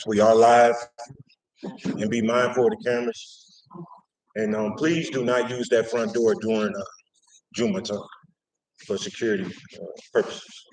We are live, and be mindful of the cameras. And please do not use that front door during Jumah time for security purposes.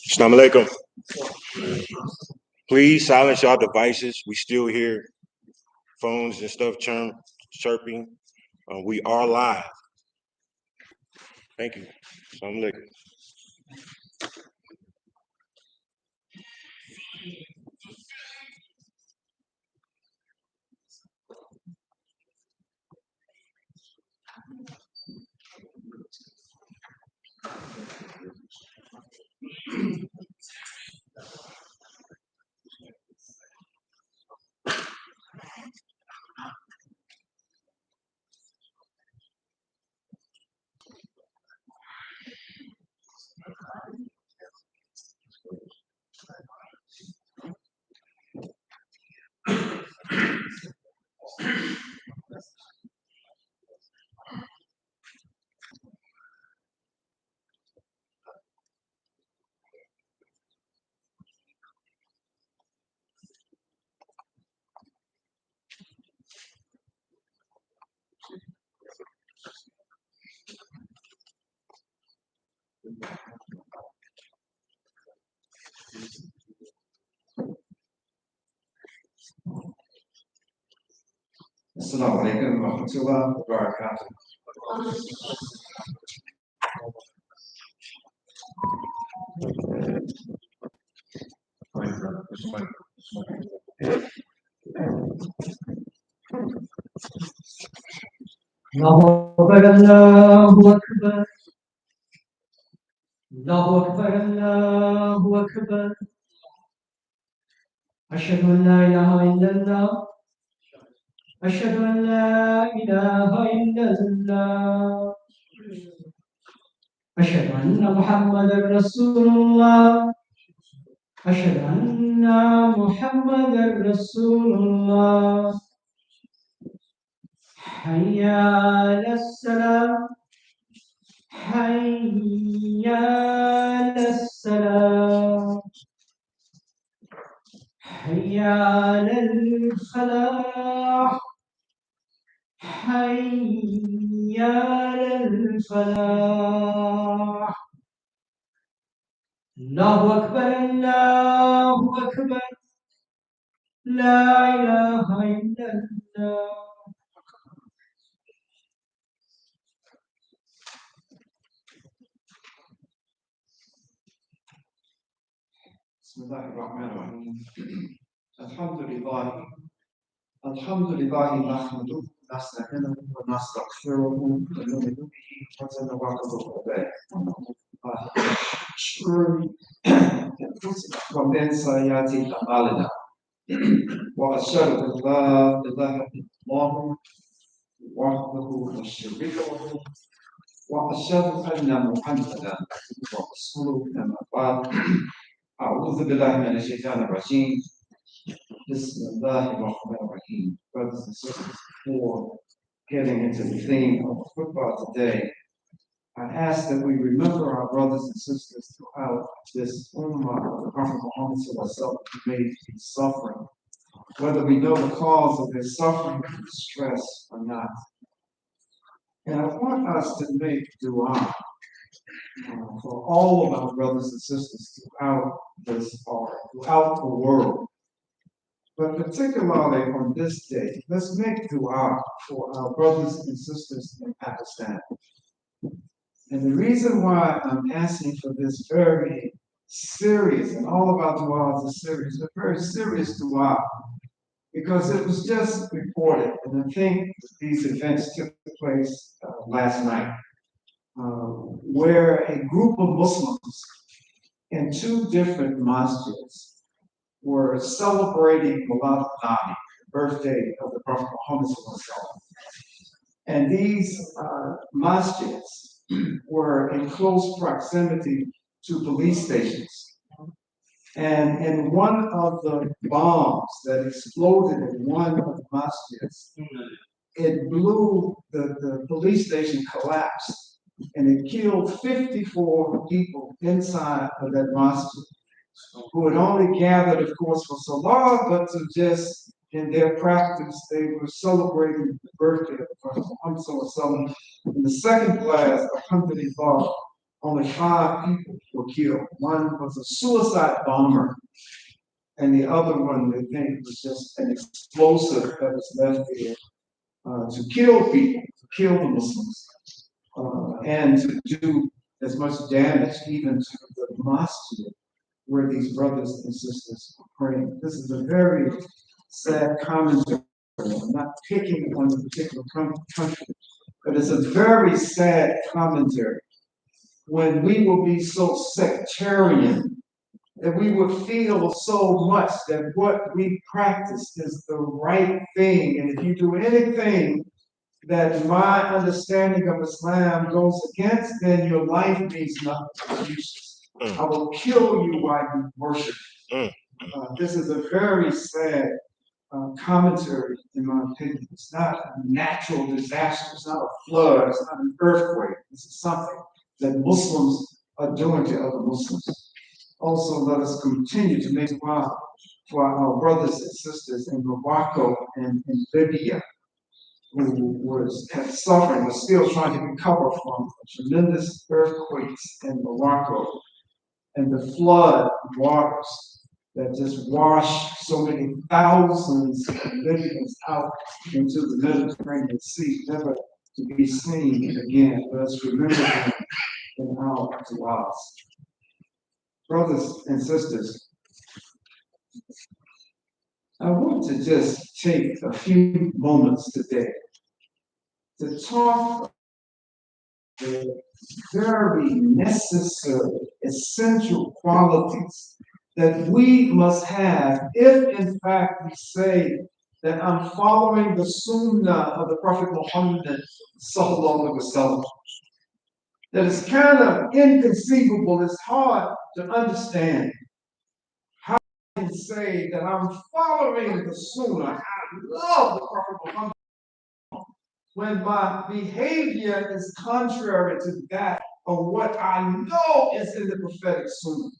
Assalamu alaikum. Please silence your devices. We still hear phones and stuff chirping. We are live. Thank you. Assalamu alaikum. Assalamu alaikum wa rahmatullahi wa barakatuh. Allahu Akbar, Allahu Akbar. Allahu Akbar, Allahu Akbar. Ashhadu an la ilaha illallah. Ashhadu an la ilaha illallah. Ashhadu anna Muhammadar Rasulullah. Ashhadu anna Muhammadar Rasulullah. Hayya 'alas salam. حي على السلام حي على الفلاح حي على الفلاح الله أكبر الله أكبر لا إله إلا الله بسم الله الرحمن الرحيم. الحمد لله نحمده ونستعينه ونستغفره ونؤمن به ونتوكل عليه ومن سيئات أعمالنا وأشهد أن لا إله إلا الله وحده لا شريك له وأشهد أن محمدا عبده ورسوله أما بعد أعوذ بالله من الشيطان الرجيم بسم الله الرحمن الرحيم. Brothers and sisters, before getting into the theme of the Khutbah today, I ask that we remember our brothers and sisters throughout this Ummah of the Prophet Muhammad who may be suffering, whether we know the cause of their suffering and distress or not. And I want us to make dua for all of our brothers and sisters throughout throughout the world. But particularly on this day, let's make dua for our brothers and sisters in Pakistan. And the reason why I'm asking for this very serious, and all of our du'as are serious, but very serious dua, because it was just reported, and I think these events took place last night, where a group of Muslims in two different masjids were celebrating Milad Nabi, the birthday of the Prophet Muhammad. And these masjids were in close proximity to police stations. And in one of the bombs that exploded in one of the masjids, it blew, the police station collapsed, and it killed 54 people inside of that masjid, who had only gathered, of course, for Salat, but to just, in their practice, they were celebrating the birthday of the Prophet Muhammad. In the second blast, alhamdulillah, only 5 people were killed. One was a suicide bomber, and the other one, they think, was just an explosive that was left there to kill people, to kill the Muslims, and to do as much damage even to the mosque where these brothers and sisters are praying. This is a very sad commentary. I'm not picking on a particular country, but it's a very sad commentary when we will be so sectarian that we would feel so much that what we practice is the right thing. And if you do anything that my understanding of Islam goes against, then your life means nothing. It's useless. I will kill you while you worship. This is a very sad commentary, in my opinion. It's not a natural disaster. It's not a flood. It's not an earthquake. This is something that Muslims are doing to other Muslims. Also, let us continue to make dua for our brothers and sisters in Morocco and in Libya, who have suffered, but still trying to recover from tremendous earthquakes in Morocco, and the flood waters that just wash so many thousands of Libyans out into the Mediterranean Sea, never to be seen again. Let us remember them in our du'as. Brothers and sisters, I want to just take a few moments today to talk the very necessary, essential qualities that we must have if, in fact, we say that I'm following the sunnah of the Prophet Muhammad sallallahu alaihi wasallam. That is kind of inconceivable. It's hard to understand how I can say that I'm following the sunnah. I love the Prophet Muhammad when my behavior is contrary to that of what I know is in the prophetic sunnah.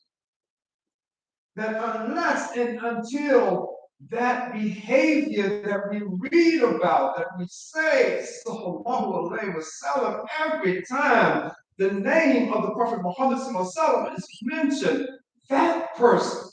That unless and until that behavior that we read about, that we say, sallallahu alaihi wasallam, every time the name of the Prophet Muhammad sallallahu alaihi wasallam is mentioned, that person,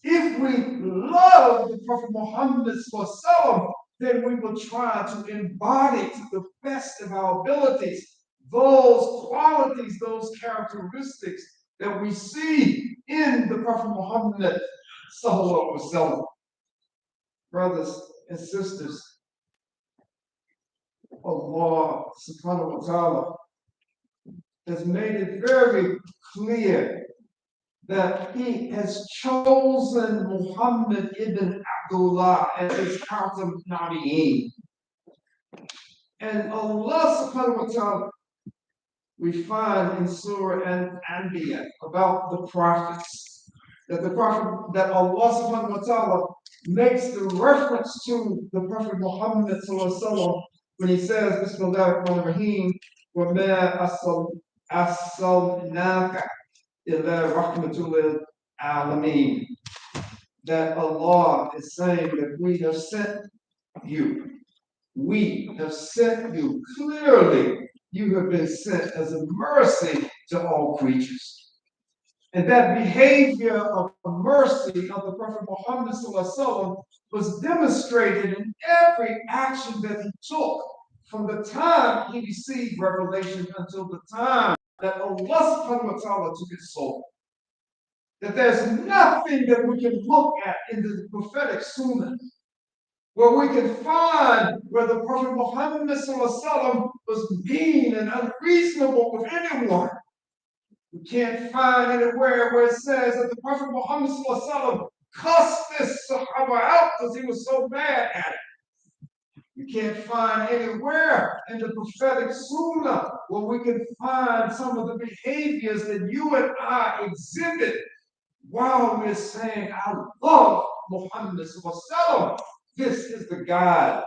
if we love the Prophet Muhammad sallallahu alaihi wasallam, then we will try to embody to the best of our abilities those qualities, those characteristics that we see in the Prophet Muhammad sallallahu alaihi wasallam. Brothers and sisters, Allah subhanahu wa ta'ala has made it very clear that He has chosen Muhammad ibn Abdullah as his Khatam Nabiyyin. And Allah subhanahu wa ta'ala, we find in Surah Al-Anbiya about the prophets, that that Allah subhanahu wa ta'ala makes the reference to the Prophet Muhammad sallallahu alaihi wasallam when he says, Bismillah ar-Rahman ar-Rahim, وَمَا أَرْسَلْنَاكَ إِلَّا رَحْمَةً لِلْعَالَمِينَ. That Allah is saying that we have sent you. We have sent you. Clearly, you have been sent as a mercy to all creatures. And that behavior of mercy of the Prophet Muhammad ﷺ was demonstrated in every action that he took from the time he received revelation until the time that Allah subhanahu wa ta'ala took his soul. That there's nothing that we can look at in the prophetic sunnah where we can find where the Prophet Muhammad ﷺ was mean and unreasonable with anyone. We can't find anywhere where it says that the Prophet Muhammad ﷺ cussed this Sahaba out because he was so bad at it. You can't find anywhere in the prophetic sunnah where we can find some of the behaviors that you and I exhibit while we're saying, I love Muhammad ﷺ. This is the guide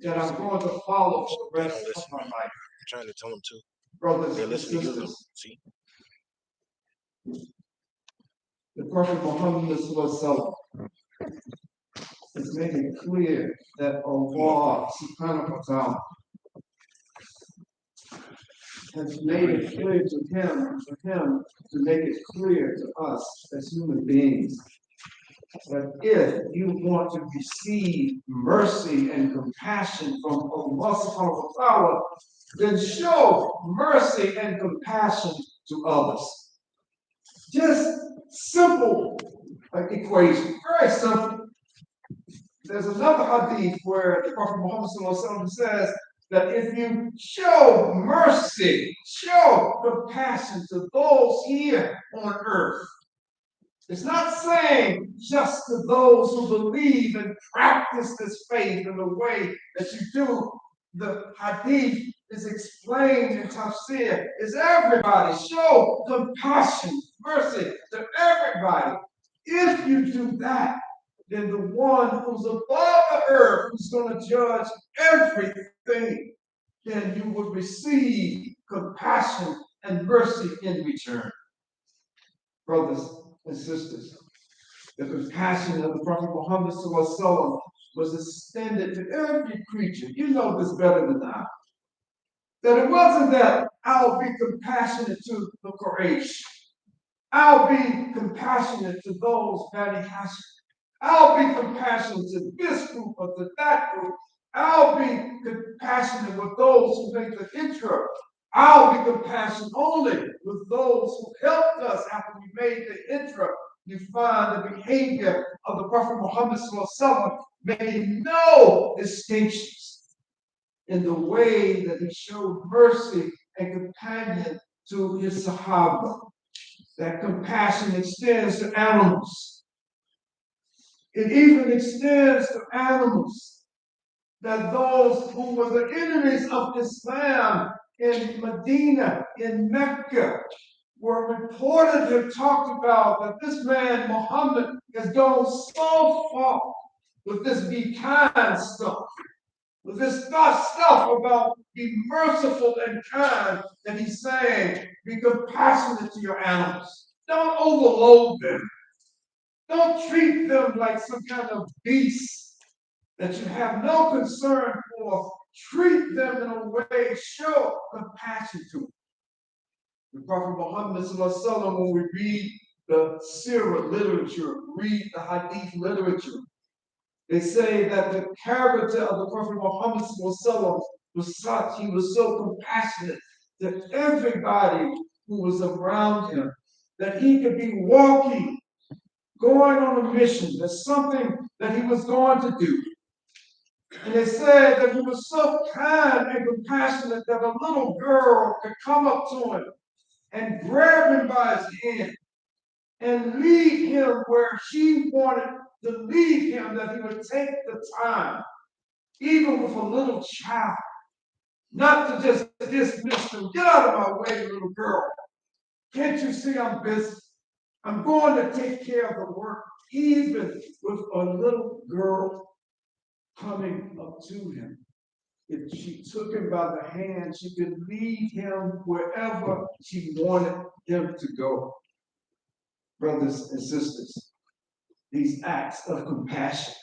that I'm going to follow for the rest of my life. I'm trying to tell them to. Brothers They're and listening to you, though. sisters, See? the Prophet Muhammad ﷺ is making clear that Allah subhanahu wa ta'ala has made it clear to him, for him to make it clear to us as human beings that if you want to receive mercy and compassion from Allah subhanahu wa ta'ala, then show mercy and compassion to others. Just simple equation, very simple. There's another hadith where the Prophet Muhammad ﷺ says that if you show mercy, show compassion to those here on earth, it's not saying just to those who believe and practice this faith in the way that you do. The hadith is explained in tafsir. Is everybody. Show compassion, mercy to everybody. If you do that, then the one who's above the earth, who's going to judge everything, then you will receive compassion and mercy in return. Brothers and sisters, the compassion of the Prophet Muhammad ﷺ was extended to every creature. You know this better than I. That it wasn't that I'll be compassionate to the Quraysh. I'll be compassionate to those Bani Hashim. I'll be compassionate to this group or to that group. I'll be compassionate with those who make the hijrah. I'll be compassionate only with those who helped us after we made the hijrah. You find the behavior of the Prophet Muhammad ﷺ making no distinctions in the way that he showed mercy and compassion to his Sahaba. That compassion extends to animals. It even extends to animals. That those who were the enemies of Islam in Medina, in Mecca, were reported to have talked about that this man, Muhammad, has gone so far with this be kind stuff, with this stuff about be merciful and kind, that he's saying, be compassionate to your animals. Don't overload them. Don't treat them like some kind of beast that you have no concern for. Treat them in a way, show compassion to them. The Prophet Muhammad, when we read the Sirah literature, read the Hadith literature, they say that the character of the Prophet Muhammad was such, he was so compassionate that everybody who was around him, that he could be walking, going on a mission. There's something that he was going to do. And they said that he was so kind and compassionate that a little girl could come up to him and grab him by his hand and lead him where she wanted to lead him, that he would take the time, even with a little child, not to just dismiss them. Get out of my way, little girl. Can't you see I'm busy? I'm going to take care of the work, even with a little girl coming up to him. If she took him by the hand, she could lead him wherever she wanted him to go. Brothers and sisters, these acts of compassion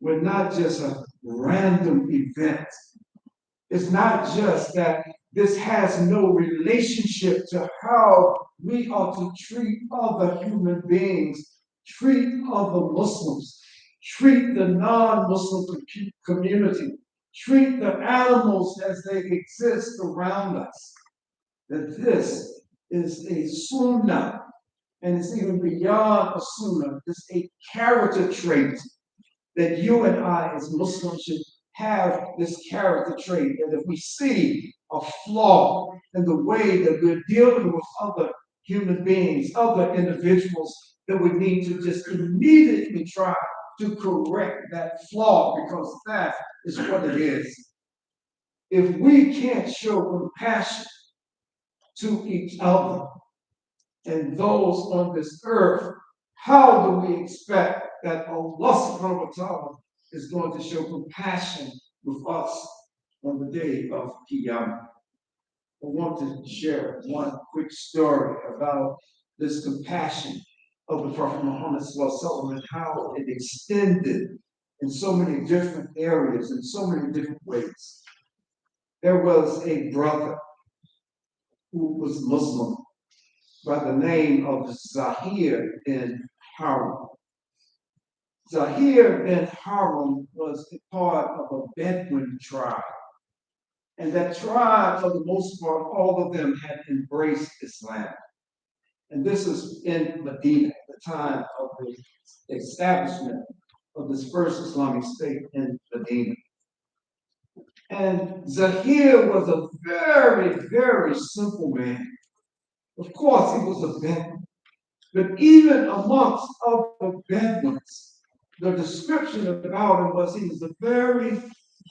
were not just a random event. It's not just that this has no relationship to how we are to treat other human beings, treat other Muslims, treat the non-Muslim community, treat the animals as they exist around us. That this is a sunnah, and it's even beyond a sunnah. It's a character trait that you and I as Muslims should have this character trait. And if we see a flaw in the way that we're dealing with other human beings, other individuals, then we need to just immediately try to correct that flaw, because that is what it is. If we can't show compassion to each other and those on this earth, how do we expect that Allah subhanahu wa ta'ala is going to show compassion with us on the day of Qiyamah? I want to share one quick story about this compassion of the Prophet Muhammad and how it extended in so many different areas, in so many different ways. There was a brother who was Muslim by the name of Zahir bin Harun. Zahir bin Harun was a part of a Bedouin tribe. And that tribe, for the most part, all of them had embraced Islam. And this is in Medina, at the time of the establishment of this first Islamic state in Medina. And Zahir was a very, very simple man. Of course, he was a Bedouin. But even amongst other Bedouins, the description about him was he was a very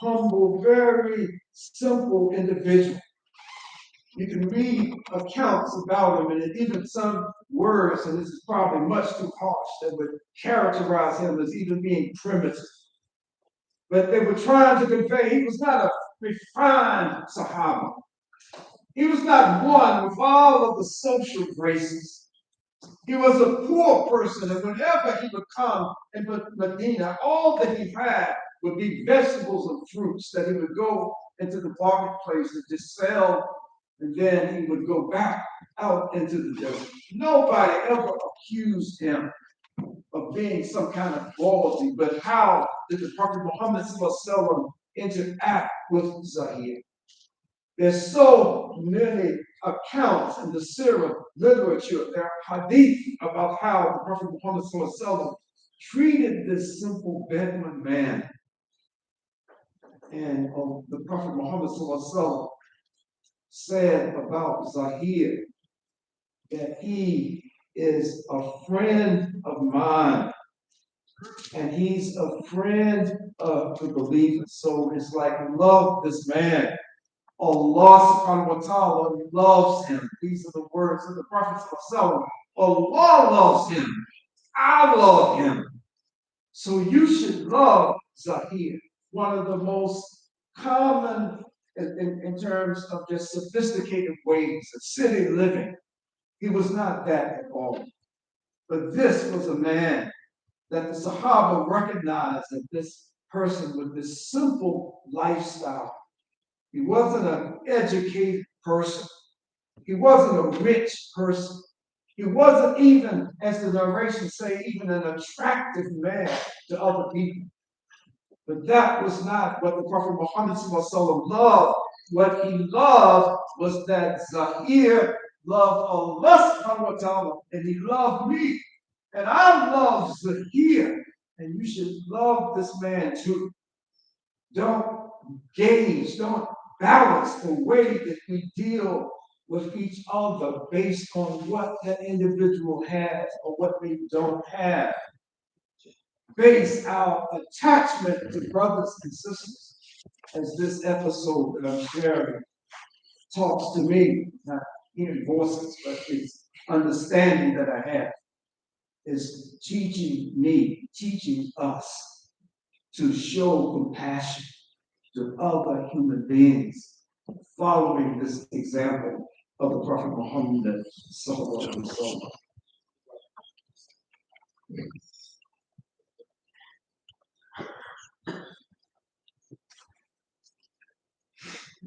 humble, very simple individual. You can read accounts about him, and even some words, and this is probably much too harsh, that would characterize him as even being primitive. But they were trying to convey he was not a refined Sahaba. He was not one with all of the social graces. He was a poor person, and whenever he would come into Medina, all that he had would be vegetables and fruits that he would go into the marketplace and just sell, and then he would go back out into the desert. Nobody ever accused him of being some kind of royalty, but how did the Prophet Muhammad interact with Zahir? There's so many accounts in the Sirah literature, there are hadith about how the Prophet Muhammad treated this simple Bedouin man. And the Prophet Muhammad said about Zahir that he is a friend of mine, and he's a friend of the believers. So it's like, love this man. Allah subhanahu wa ta'ala loves him. These are the words of the Prophet. Allah loves him. I love him. So you should love Zahir. One of the most common in terms of just sophisticated ways of city living. He was not that at all. But this was a man that the Sahaba recognized that this person with this simple lifestyle. He wasn't an educated person. He wasn't a rich person. He wasn't even, as the narrations say, even an attractive man to other people. But that was not what the Prophet Muhammad loved. What he loved was that Zahir loved Allah subhanahu wa ta'ala, and he loved me. And I love Zahir, and you should love this man too. Don't don't balance the way that we deal with each other based on what that individual has or what they don't have. Base our attachment to brothers and sisters, as this episode that I'm sharing talks to me, not hearing voices, but it's understanding that I have, is teaching us to show compassion to other human beings, following this example of the Prophet Muhammad sallallahu alaihi wasallam.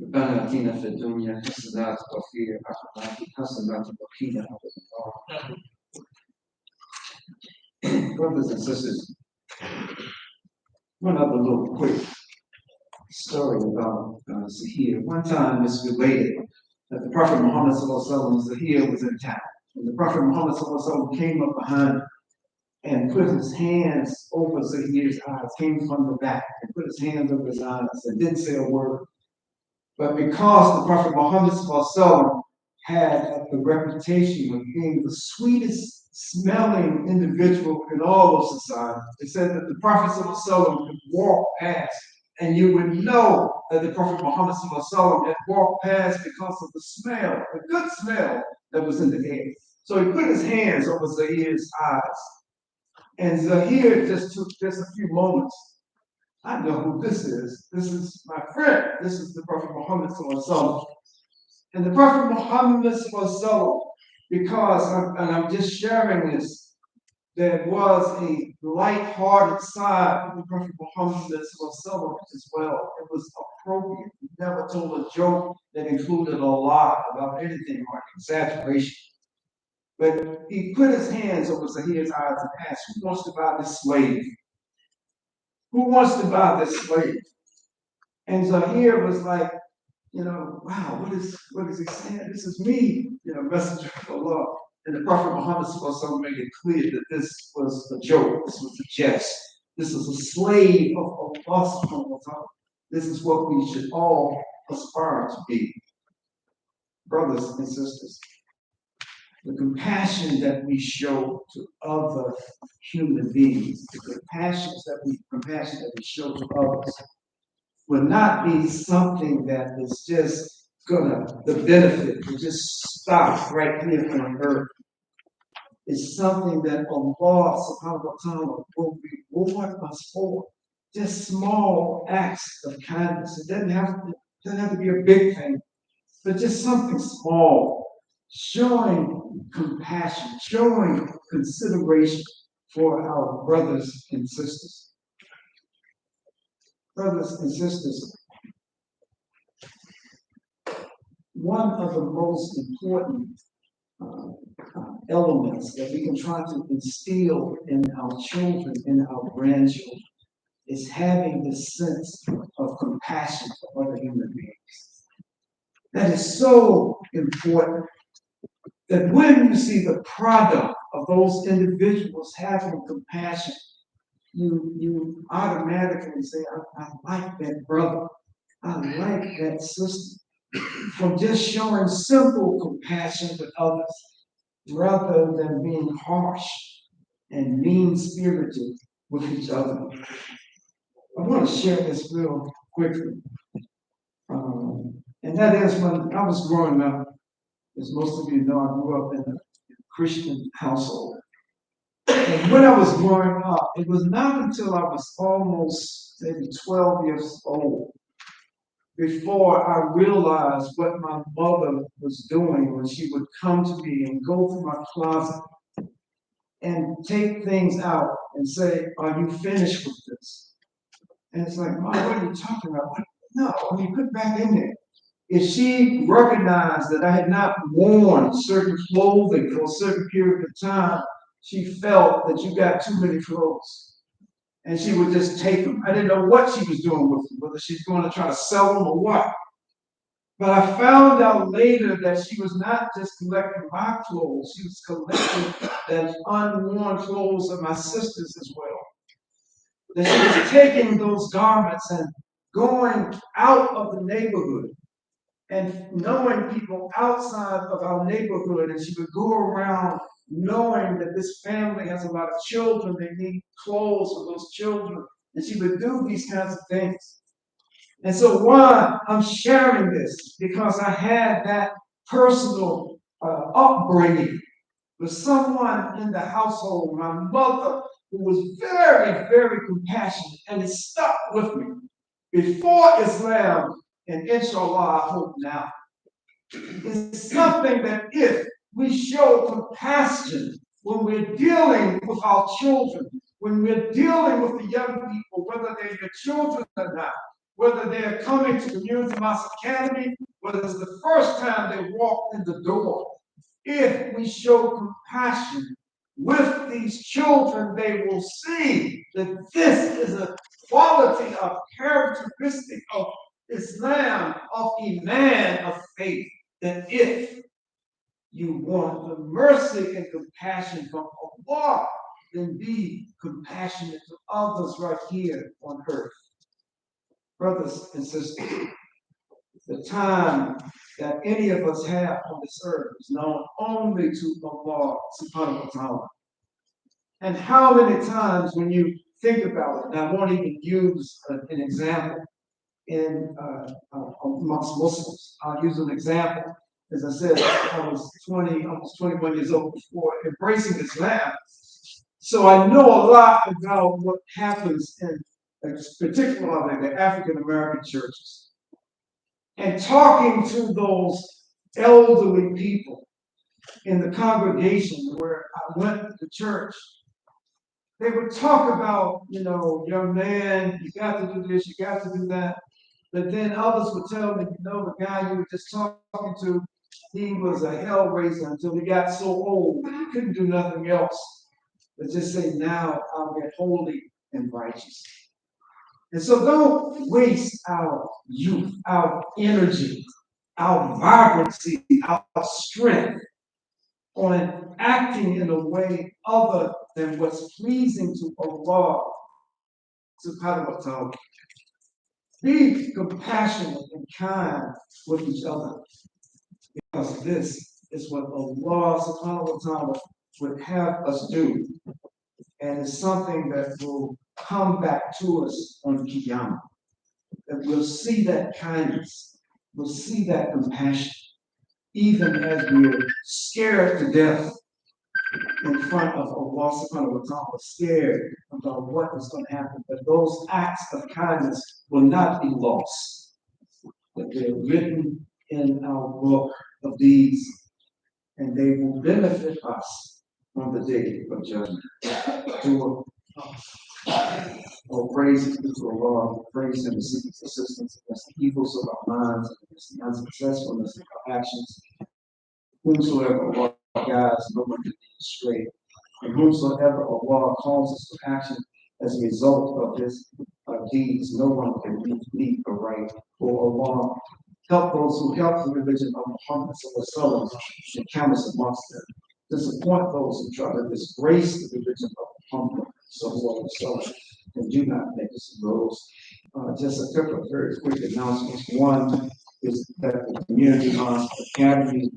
ربنا آتنا في الدنيا حسنة وفي الآخرة حسنة وقنا عذاب النار. Brothers and sisters, one other little quick story about Zahir. One time it's related that the Prophet Muhammad Zahir was in town. And the Prophet Muhammad came up behind and put his hands over Zahir's eyes, came from the back and put his hands over his eyes and didn't say a word. But because the Prophet Muhammad had the reputation of being the sweetest smelling individual in all of society, it said that the Prophet could walk past and you would know that the Prophet Muhammad had walked past because of the smell, the good smell that was in the air. So he put his hands over Zahir's eyes. And Zahir just took just a few moments. I know who this is. This is my friend. This is the Prophet Muhammad. And the Prophet Muhammad, because I'm just sharing this, there was a light-hearted side of the Prophet Muhammad as well. It was appropriate. He never told a joke that included a lie about anything or exaggeration. But he put his hands over Zahir's eyes and asked, who wants to buy this slave? Who wants to buy this slave? And Zahir was like, wow, what is he saying? This is me, messenger of Allah. And the Prophet Muhammad made it clear that this was a joke, this was a jest. This is a slave of Allah subhanahu wa ta'ala. This is what we should all aspire to be. Brothers and sisters, the compassion that we show to other human beings, the compassion that we show to others, will not be something that is just the benefit will just stop right here on earth. It's something that Allah subhanahu wa ta'ala will reward us for. Just small acts of kindness. It doesn't have to be a big thing, but just something small. Showing compassion, showing consideration for our brothers and sisters. Brothers and sisters, one of the most important elements that we can try to instill in our children and our grandchildren is having this sense of compassion for other human beings. That is so important. That when you see the product of those individuals having compassion, you automatically say, I like that brother. I like that sister. From just showing simple compassion to others, rather than being harsh and mean-spirited with each other. I want to share this real quickly. And that is when I was growing up. As most of you know, I grew up in a Christian household. And when I was growing up, it was not until I was almost maybe 12 years old before I realized what my mother was doing when she would come to me and go through my closet and take things out and say, are you finished with this? And it's like, Mom, what are you talking about? No, I mean, put it back in there. If she recognized that I had not worn certain clothing for a certain period of time, she felt that you got too many clothes. And she would just take them. I didn't know what she was doing with them, whether she's going to try to sell them or what. But I found out later that she was not just collecting my clothes, she was collecting the unworn clothes of my sisters as well. That she was taking those garments and going out of the neighborhood and knowing people outside of our neighborhood, and she would go around knowing that this family has a lot of children, they need clothes for those children, and she would do these kinds of things. And so why I'm sharing this, because I had that personal upbringing with someone in the household, my mother, who was very, very compassionate, and it stuck with me before Islam, and inshallah, I hope now. It's something that if we show compassion when we're dealing with our children, when we're dealing with the young people, whether they're your children or not, whether they're coming to Community Mass Academy, whether it's the first time they walk in the door, if we show compassion with these children, they will see that this is a quality of characteristic of Islam, of Iman, of faith, that if you want the mercy and compassion from Allah, then be compassionate to others right here on earth. Brothers and sisters, the time that any of us have on this earth is known only to Allah subhanahu wa ta'ala. And how many times when you think about it, and I won't even use an example in amongst Muslims, I'll use an example. As I said, I was almost 21 years old before embracing Islam. So I know a lot about what happens in particularly the African American churches. And talking to those elderly people in the congregation where I went to church, they would talk about, young man, you got to do this, you got to do that. But then others would tell me, the guy you were just talking to, he was a hell raiser until he got so old, he couldn't do nothing else but just say, now I'll get holy and righteous. And so don't waste our youth, our energy, our vibrancy, our strength on acting in a way other than what's pleasing to Allah subhanahu wa ta'ala. Be compassionate and kind with each other, because this is what Allah subhanahu wa ta'ala would have us do. And it's something that will come back to us on Qiyamah. That we'll see that kindness, we'll see that compassion, even as we're scared to death in front of Allah subhanahu wa ta'ala, scared about what is going to happen. But those acts of kindness will not be lost. But they're written in our book of deeds, and they will benefit us on the day of judgment. Oh, praise be to Allah, praise Him and seek His assistance against the evils of our minds, against the unsuccessfulness of our actions. Whomsoever Allah guides, no one can lead astray. And whomsoever Allah calls us to action as a result of His deeds, no one can lead aright. For Allah, help those who help the religion of Muhammad and count us amongst them. Disappoint those who try to disgrace the religion of Muhammad and do not make us those. Just a couple of very quick announcements. One is that the Community Mass Academy